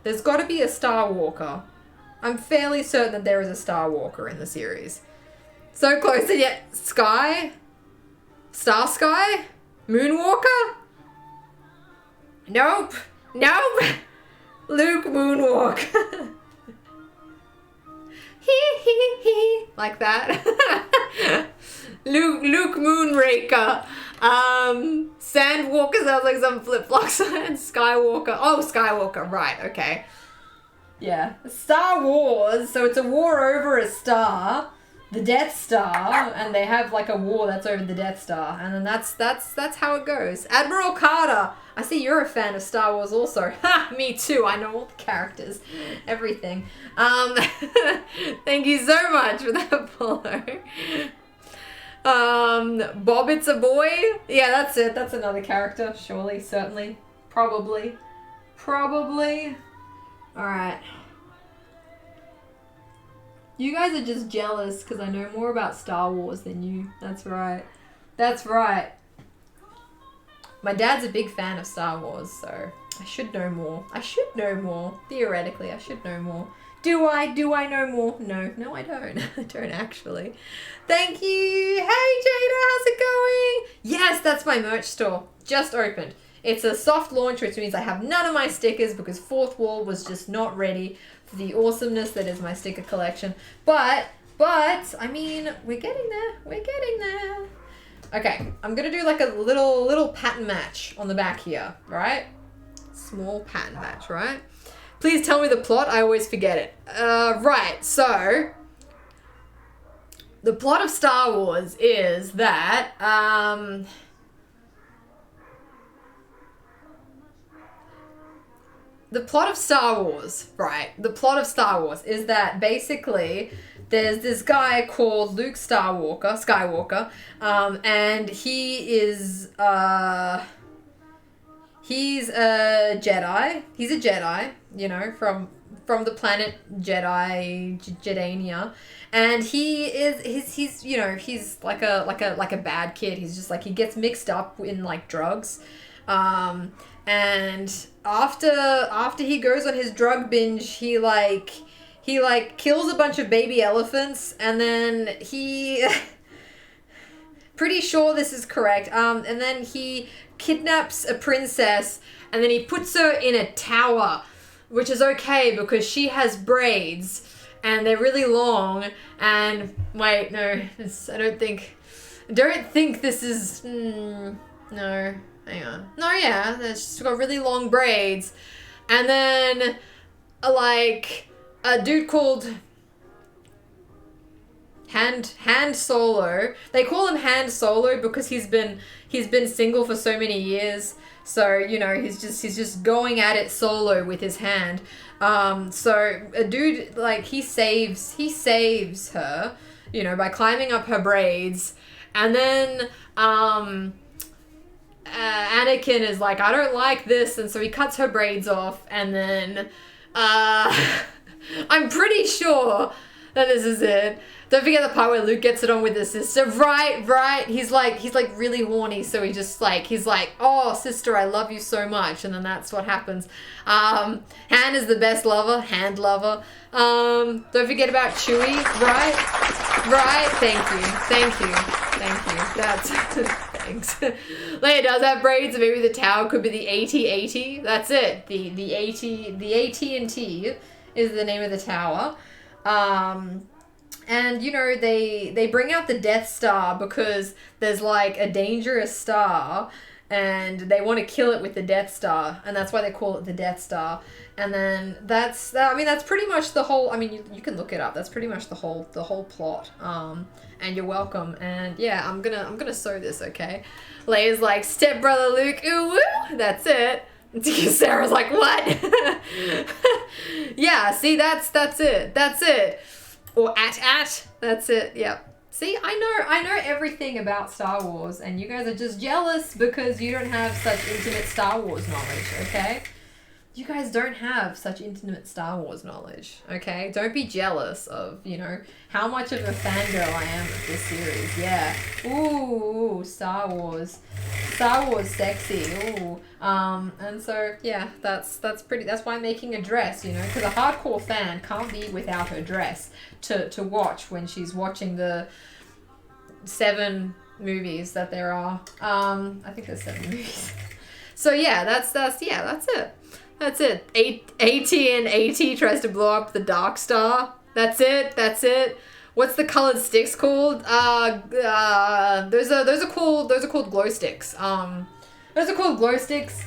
There's got to be a Star Walker. I'm fairly certain that there is a Star Walker in the series. So close, and yet Sky? Star Sky? Moonwalker? Nope. Nope. Luke Moonwalk. Hee. Like that. Luke Moonraker. Sandwalker sounds like some flip-flops. And Skywalker. Oh, Skywalker. Right, okay. Yeah. Star Wars. So it's a war over a star. The Death Star. And they have like a war that's over the Death Star. And then that's how it goes. Admiral Carter. I see you're a fan of Star Wars also. Ha! Me too. I know all the characters. Everything. Thank you so much for that follow. Bob It's a Boy. Yeah, that's it. That's another character. Surely. Certainly. Probably. Alright. You guys are just jealous because I know more about Star Wars than you. That's right. That's right. My dad's a big fan of Star Wars, so I should know more. Theoretically, I should know more. Do I know more? No, I don't. I don't actually. Thank you. Hey, Jada, how's it going? Yes, that's my merch store. Just opened. It's a soft launch, which means I have none of my stickers because Fourth Wall was just not ready for the awesomeness that is my sticker collection. But, I mean, we're getting there. Okay, I'm gonna do like a little pattern match on the back here, right? Small pattern match, right? Please tell me the plot, I always forget it. Right, so the plot of Star Wars is that, the plot of Star Wars is that basically there's this guy called Luke Skywalker, and he is, he's a Jedi, you know, from the planet Jedania, and he's you know, he's like a bad kid. He's just like, he gets mixed up in like drugs, and after he goes on his drug binge, he kills a bunch of baby elephants, and then he pretty sure this is correct, and then he kidnaps a princess, and then he puts her in a tower, which is okay because she has braids and they're really long. And wait, no, I don't think this is, no, hang on. No, yeah, she's got really long braids. And then, like, a dude called Han Solo. They call him Han Solo because he's been single for so many years. So, you know, he's just going at it solo with his hand. So a dude, like, he saves her, you know, by climbing up her braids. And then Anakin is like, I don't like this, and so he cuts her braids off, and then I'm pretty sure that this is it. Don't forget the part where Luke gets it on with his sister. Right. He's like really horny, so he's like, oh, sister, I love you so much. And then that's what happens. Han is the best lover, hand lover. Don't forget about Chewie, right? Thank you. That's, thanks. Leia does have braids, maybe the tower could be the AT-AT. That's it. The AT&T is the name of the tower. And, you know, they bring out the Death Star because there's, like, a dangerous star, and they want to kill it with the Death Star, and that's why they call it the Death Star. And then that's pretty much the whole, I mean, you can look it up. That's pretty much the whole plot. And you're welcome. And yeah, I'm gonna sew this, okay? Leia's like, stepbrother Luke, ooh woo, that's it. Sarah's like, what? Yeah, see, that's it. Or at, that's it, yep. See, I know everything about Star Wars, and you guys are just jealous because you don't have such intimate Star Wars knowledge, okay? you guys don't have such intimate Star Wars knowledge, okay? Don't be jealous of, you know, how much of a fangirl I am of this series. Yeah. Ooh, Star Wars. Star Wars sexy. Ooh. And so, yeah, that's why I'm making a dress, you know, because a hardcore fan can't be without her dress to watch when she's watching the 7 movies that there are. I think there's 7 movies. So yeah, that's it. That's it. AT tries to blow up the Dark Star. That's it. What's the colored sticks called? Those are called glow sticks. Those are called glow sticks.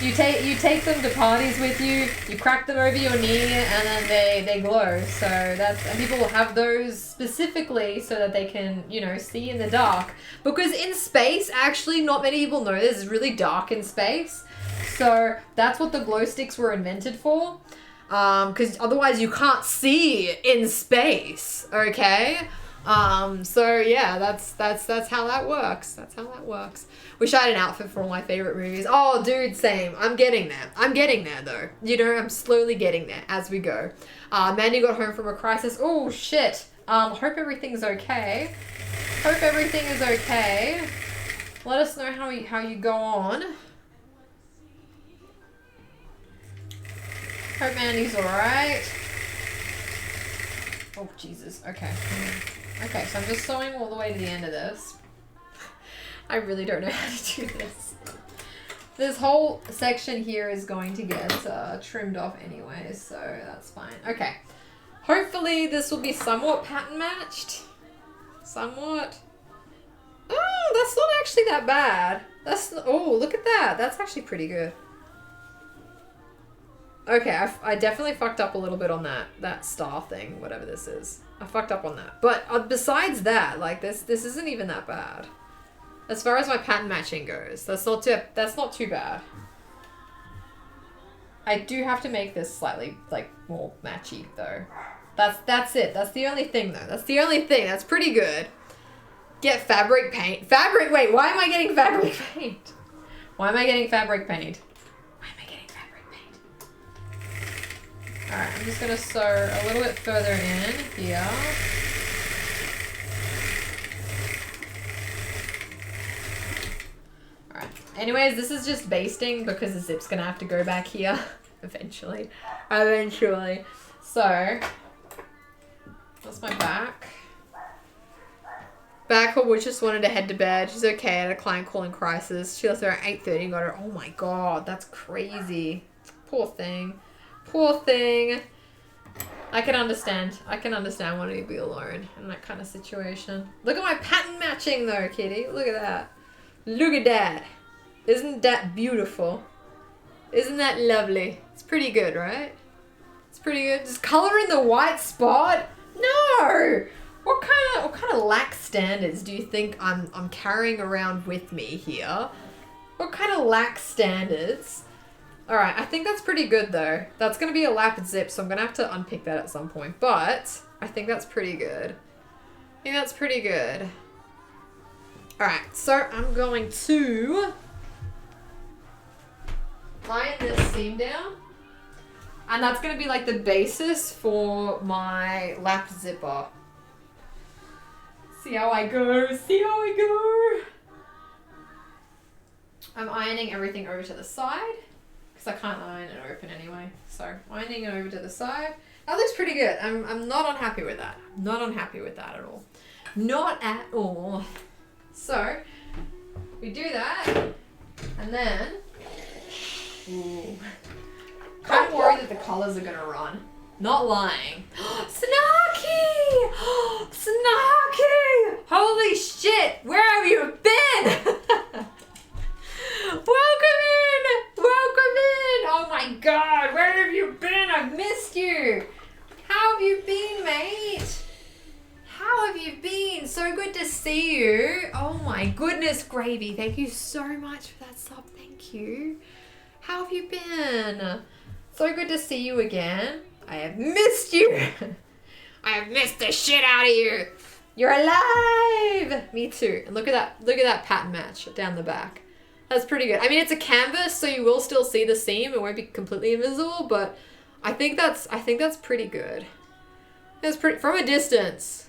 You take them to parties with you. You crack them over your knee, and then they glow. So and people will have those specifically so that they can, you know, see in the dark. Because in space, actually, not many people know this. It's really dark in space. So that's what the glow sticks were invented for. Because otherwise you can't see in space. Okay. So yeah, that's how that works. That's how that works. Wish I had an outfit for all my favorite movies. Oh, dude, same. I'm getting there though. You know, I'm slowly getting there as we go. Mandy got home from a crisis. Oh shit. Hope everything's okay. Hope everything is okay. Let us know how you go on. Hope Mandy's alright. Oh, Jesus. Okay. Okay, so I'm just sewing all the way to the end of this. I really don't know how to do this. This whole section here is going to get trimmed off anyway, so that's fine. Okay. Hopefully this will be somewhat pattern matched. Somewhat. Oh, that's not actually that bad. Oh, look at that. That's actually pretty good. Okay, I definitely fucked up a little bit on that star thing, whatever this is. I fucked up on that. But besides that, like this isn't even that bad. As far as my pattern matching goes, that's not too bad. I do have to make this slightly like more matchy though. That's it. That's the only thing though. That's the only thing. That's pretty good. Get fabric paint. Wait, why am I getting fabric paint? Why am I getting fabric paint? Alright, I'm just going to sew a little bit further in here. Alright, anyways, this is just basting because the zip's going to have to go back here eventually. So, that's my back. Backhole just wanted to head to bed. She's okay at a client calling crisis. She left her at 8:30 and got her. Oh my god, that's crazy. Poor thing. Poor thing. I can understand wanting to be alone in that kind of situation. Look at my pattern matching though, kitty. Look at that. Look at that. Isn't that beautiful? Isn't that lovely? It's pretty good, right? It's pretty good. Just color in the white spot? No! What kind of lax standards do you think I'm carrying around with me here? What kind of lax standards? Alright, I think that's pretty good though. That's going to be a lap zip, so I'm going to have to unpick that at some point. But, I think that's pretty good. I think that's pretty good. Alright, so I'm going to iron this seam down. And that's going to be like the basis for my lap zipper. See how I go. See how I go. I'm ironing everything over to the side. I can't iron it open anyway. So ironing it over to the side. That looks pretty good. I'm not unhappy with that. Not unhappy with that at all. Not at all. So we do that and then kind of worried that the colours are gonna run. Not lying. Snarky! Snarky! Holy shit! Where have you been? Welcome in! Welcome in! Oh my god, where have you been? I've missed you! How have you been, mate? How have you been? So good to see you. Oh my goodness, Gravy. Thank you so much for that sub. Thank you. How have you been? So good to see you again. I have missed you. I have missed the shit out of you. You're alive! Me too. And look at that pattern match down the back. That's pretty good. I mean, it's a canvas, so you will still see the seam. It won't be completely invisible, but I think that's pretty good. It's pretty from a distance.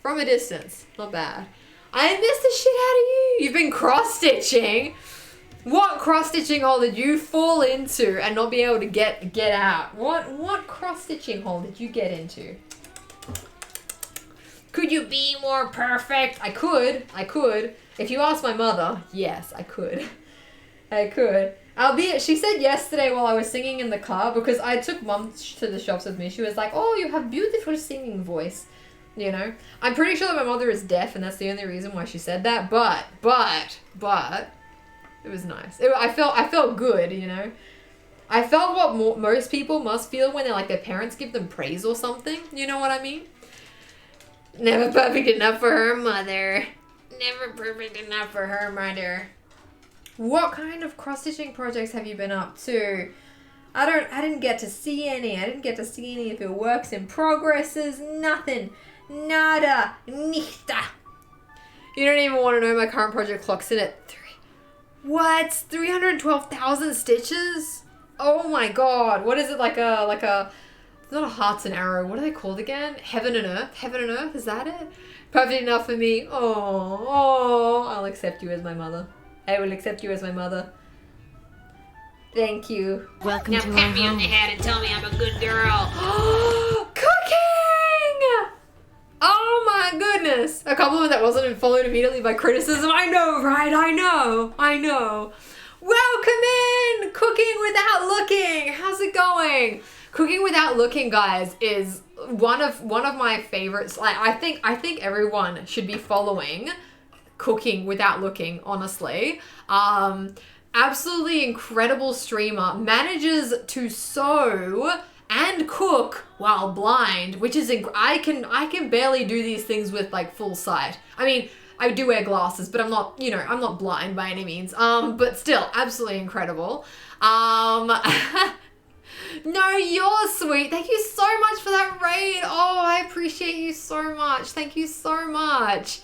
From a distance, not bad. I missed the shit out of you. You've been cross-stitching. What cross-stitching hole did you fall into and not be able to get out? What cross-stitching hole did you get into? Could you be more perfect? I could. If you ask my mother, yes, I could. Albeit, she said yesterday while I was singing in the car, because I took mum to the shops with me, she was like, oh, you have beautiful singing voice. You know? I'm pretty sure that my mother is deaf, and that's the only reason why she said that, but, it was nice. I felt good, you know? I felt what most people must feel when their parents give them praise or something. You know what I mean? Never perfect enough for her mother. Never perfect enough for her mother. What kind of cross-stitching projects have you been up to? I didn't get to see any. I didn't get to see any of your works in progresses. Nothing. Nada. Nichta. You don't even want to know my current project clocks in at 312,000 stitches? Oh my god. What is it, like a it's not a hearts and arrow. What are they called again? Heaven and earth? Heaven and earth? Is that it? Perfect enough for me. Oh, I'll accept you as my mother. I will accept you as my mother. Thank you. Welcome Now to our pat me on home. the head and tell me I'm a good girl. Cooking! Oh my goodness. A compliment that wasn't followed immediately by criticism. I know, right? I know. Welcome in! Cooking without looking. How's it going? Cooking without looking, guys, is one of my favorites. Like, I think everyone should be following Cooking Without Looking, honestly. Absolutely incredible streamer, manages to sew and cook while blind, which is I can barely do these things with full sight. I mean, I do wear glasses, but I'm not blind by any means. But still, absolutely incredible. No, you're sweet. Thank you so much for that raid. Oh, I appreciate you so much. Thank you so much.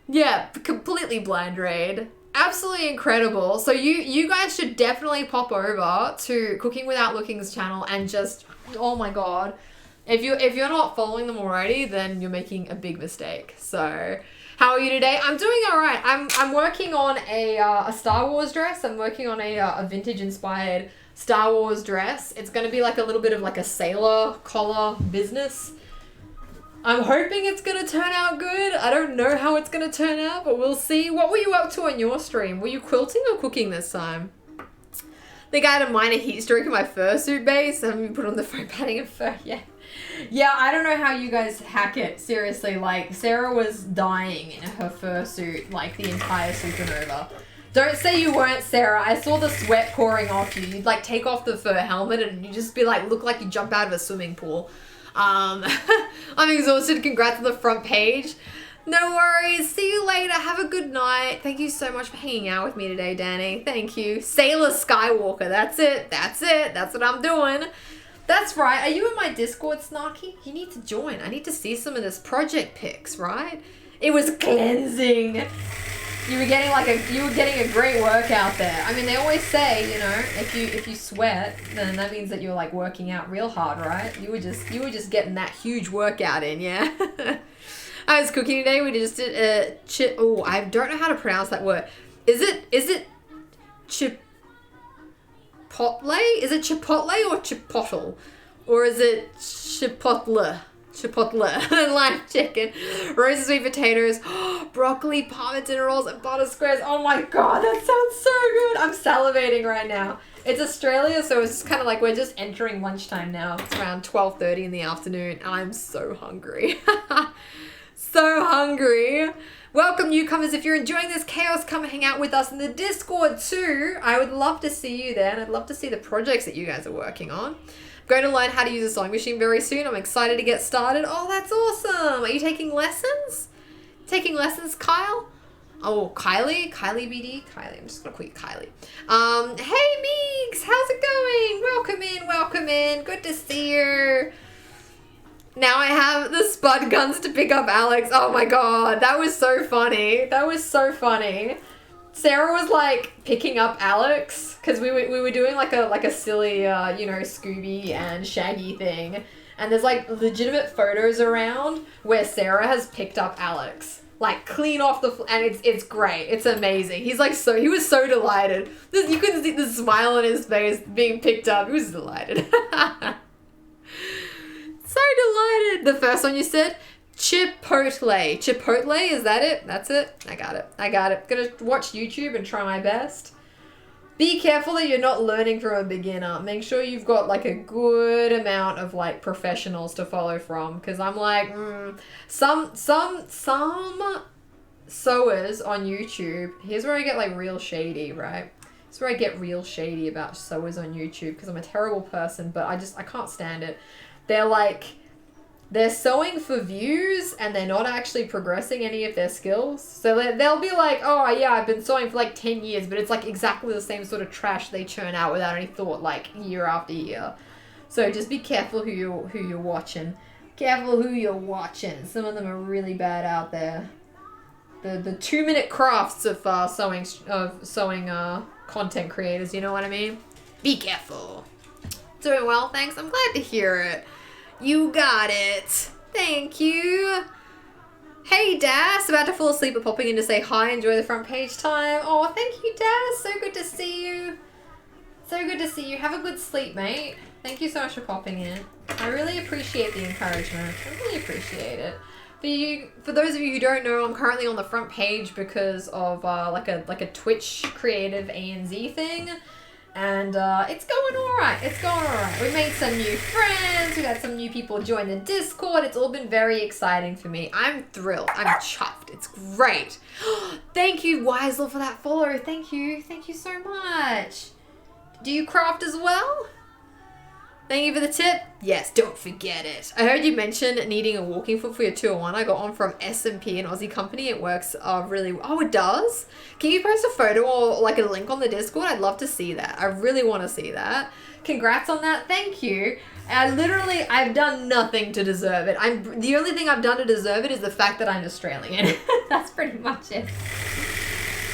Yeah, completely blind raid. Absolutely incredible. So you guys should definitely pop over to Cooking Without Looking's channel and just, oh my god. If you're not following them already, then you're making a big mistake. So, how are you today? I'm doing alright. I'm working on a Star Wars dress. I'm working on a vintage inspired Star Wars dress. It's going to be a little bit of a sailor collar business. I'm hoping it's going to turn out good. I don't know how it's going to turn out, but we'll see. What were you up to on your stream? Were you quilting or cooking this time? I think I had a minor heat stroke in my fursuit base. I haven't put on the foam padding and fur yet. Yeah, I don't know how you guys hack it. Seriously, Sarah was dying in her fursuit, the entire supernova. Don't say you weren't, Sarah. I saw the sweat pouring off you. You'd take off the fur helmet and you'd just be look like you jump out of a swimming pool. I'm exhausted. Congrats on the front page. No worries. See you later. Have a good night. Thank you so much for hanging out with me today, Danny. Thank you. Sailor Skywalker. That's it. That's what I'm doing. That's right. Are you in my Discord, Snarky? You need to join. I need to see some of this project pics, right? It was cleansing. You were getting a great workout there. I mean, they always say, if you sweat, then that means that you're working out real hard, right? You were just getting that huge workout in, yeah. I was cooking today. We just did I don't know how to pronounce that word. Is it chipotle? Is it chipotle or chipotle? Or is it chipotle? Chipotle, lime chicken, roasted sweet potatoes, broccoli, parma dinner rolls, and butter squares. Oh my god, that sounds so good. I'm salivating right now. It's Australia, so it's kind of we're just entering lunchtime now. It's around 12:30 in the afternoon, and I'm so hungry. So hungry. Welcome, newcomers. If you're enjoying this chaos, come hang out with us in the Discord too. I would love to see you there, and I'd love to see the projects that you guys are working on. I'm going to learn how to use a sewing machine very soon. I'm excited to get started. Oh, that's awesome. Are you taking lessons? Taking lessons, Kyle? Oh, Kylie? Kylie BD? Kylie. I'm just going to call you Kylie. Hey, Meeks. How's it going? Welcome in. Good to see you. Now I have the spud guns to pick up Alex. Oh my god. That was so funny. Sarah was like picking up Alex because we were doing like a silly Scooby and Shaggy thing, and there's like legitimate photos around where Sarah has picked up Alex like clean off the and it's great, it's amazing. He was so delighted. You couldn't see the smile on his face being picked up. He was delighted. So delighted. The first one you said. Chipotle. Chipotle, is that it? That's it? I got it. Gonna watch YouTube and try my best. Be careful that you're not learning from a beginner. Make sure you've got like a good amount of like professionals to follow from. Because I'm like, some sewers on YouTube. Here's where I get like real shady, right? It's where I get real shady about sewers on YouTube because I'm a terrible person, but I can't stand it. They're sewing for views and they're not actually progressing any of their skills. So they'll be like, oh yeah, I've been sewing for like 10 years, but it's like exactly the same sort of trash they churn out without any thought like year after year. So just be careful who you're watching. Careful who you're watching. Some of them are really bad out there. The 2-minute crafts of sewing content creators, you know what I mean? Be careful. Doing well, thanks. I'm glad to hear it. You got it. Thank you. Hey, Das. About to fall asleep but popping in to say hi. Enjoy the front page time. Oh, thank you, Das. So good to see you. So good to see you. Have a good sleep, mate. Thank you so much for popping in. I really appreciate the encouragement. I really appreciate it. For those of you who don't know, I'm currently on the front page because of like a Twitch creative ANZ thing. And it's going alright. It's going alright. We made some new friends. We had some new people join the Discord. It's all been very exciting for me. I'm thrilled. I'm chuffed. It's great. Thank you, Wiesel, for that follow. Thank you. Thank you so much. Do you craft as well? Thank you for the tip. Yes, don't forget it. I heard you mention needing a walking foot for your 201. I got one from S&P, an Aussie company. It works really well. Oh, it does? Can you post a photo or like a link on the Discord? I'd love to see that. I really want to see that. Congrats on that. Thank you. I've done nothing to deserve it. The only thing I've done to deserve it is the fact that I'm Australian. That's pretty much it.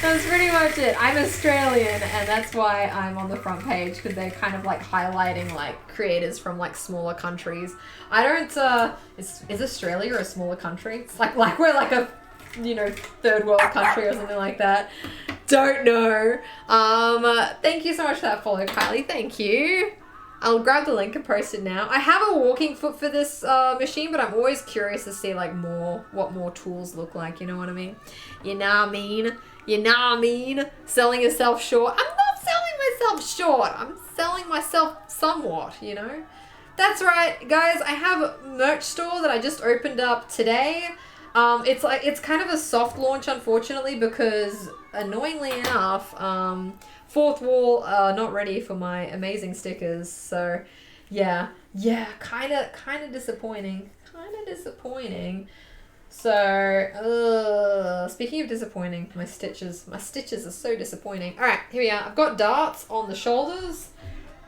That's pretty much it. I'm Australian, and that's why I'm on the front page, because they're kind of like highlighting like creators from like smaller countries. I don't, is Australia a smaller country? It's like we're like a, third world country or something like that. Don't know. Thank you so much for that follow, Kylie. Thank you. I'll grab the link and post it now. I have a walking foot for this machine, but I'm always curious to see like what more tools look like. You know what I mean? You know what I mean? You know what I mean? Selling yourself short. I'm not selling myself short. I'm selling myself somewhat, That's right, guys. I have a merch store that I just opened up today. It's kind of a soft launch, unfortunately, because annoyingly enough, Fourth Wall are not ready for my amazing stickers. So, yeah, kind of disappointing. So, speaking of disappointing, my stitches are so disappointing. All right, here we are. I've got darts on the shoulders.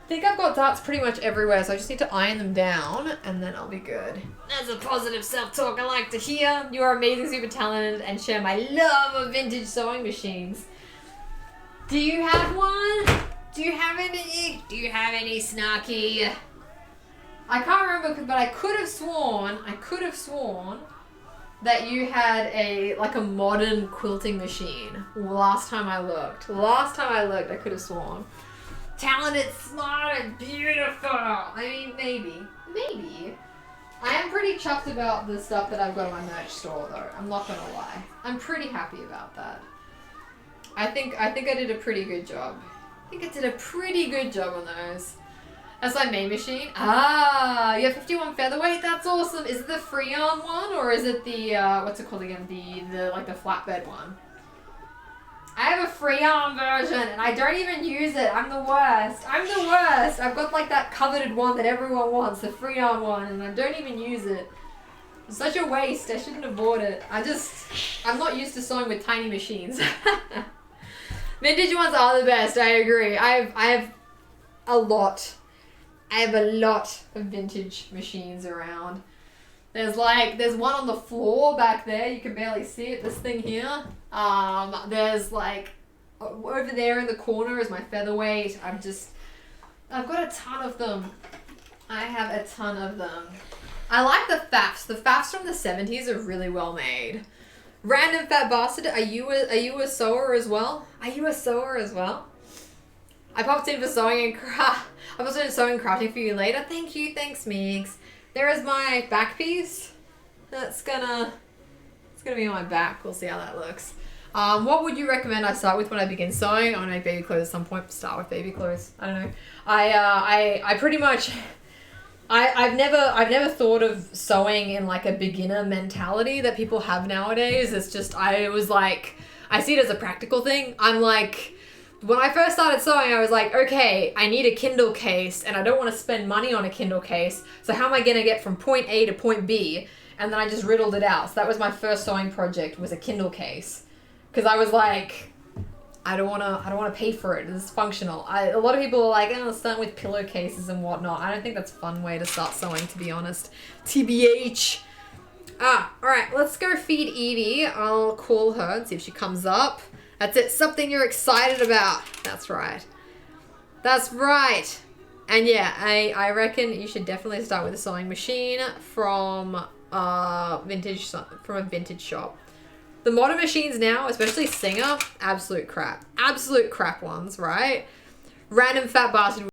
I think I've got darts pretty much everywhere, so I just need to iron them down, and then I'll be good. That's a positive self-talk I like to hear. You are amazing, super talented, and share my love of vintage sewing machines. Do you have one? Do you have any? Do you have any, Snarky? I can't remember, but I could have sworn that you had a modern quilting machine. Last time I looked, I could have sworn. Talented, smart, and beautiful. I mean, maybe. I am pretty chuffed about the stuff that I've got in my merch store, though. I'm not gonna lie. I'm pretty happy about that. I think I did a pretty good job. I think I did a pretty good job on those. That's my main machine. Ah, you have 51 featherweight. That's awesome. Is it the Freon one, or is it the what's it called again? The flatbed one. I have a Freon version, and I don't even use it. I'm the worst. I've got like that coveted one that everyone wants, the Freon one, and I don't even use it. It's such a waste. I shouldn't have bought it. I'm not used to sewing with tiny machines. Vintage ones are the best. I agree. I have a lot of vintage machines around. There's one on the floor back there. You can barely see it. This thing here. There's like over there in the corner is my featherweight. I've got a ton of them. I have a ton of them. I like the faffs. The faffs from the 70s are really well made. Random fat bastard, are you a sewer as well? Are you a sewer as well? I popped in for sewing and I was doing sewing and crafting for you later. Thank you, thanks Meeks. There is my back piece. It's gonna be on my back. We'll see how that looks. What would you recommend I start with when I begin sewing? I'm gonna make baby clothes at some point. Start with baby clothes. I don't know. I pretty much. I've never thought of sewing in like a beginner mentality that people have nowadays. It's just, I see it as a practical thing. I'm like, when I first started sewing, I was like, okay, I need a Kindle case and I don't want to spend money on a Kindle case. So how am I going to get from point A to point B? And then I just riddled it out. So that was my first sewing project, was a Kindle case. Because I was like, I don't want to pay for it. It's functional. A lot of people are like, oh, start with pillowcases and whatnot. I don't think that's a fun way to start sewing, to be honest. TBH. All right, let's go feed Evie. I'll call her and see if she comes up. That's it. Something you're excited about. That's right. That's right. And yeah, I reckon you should definitely start with a sewing machine from a vintage shop. The modern machines now, especially Singer, absolute crap. Absolute crap ones, right? Random fat bastard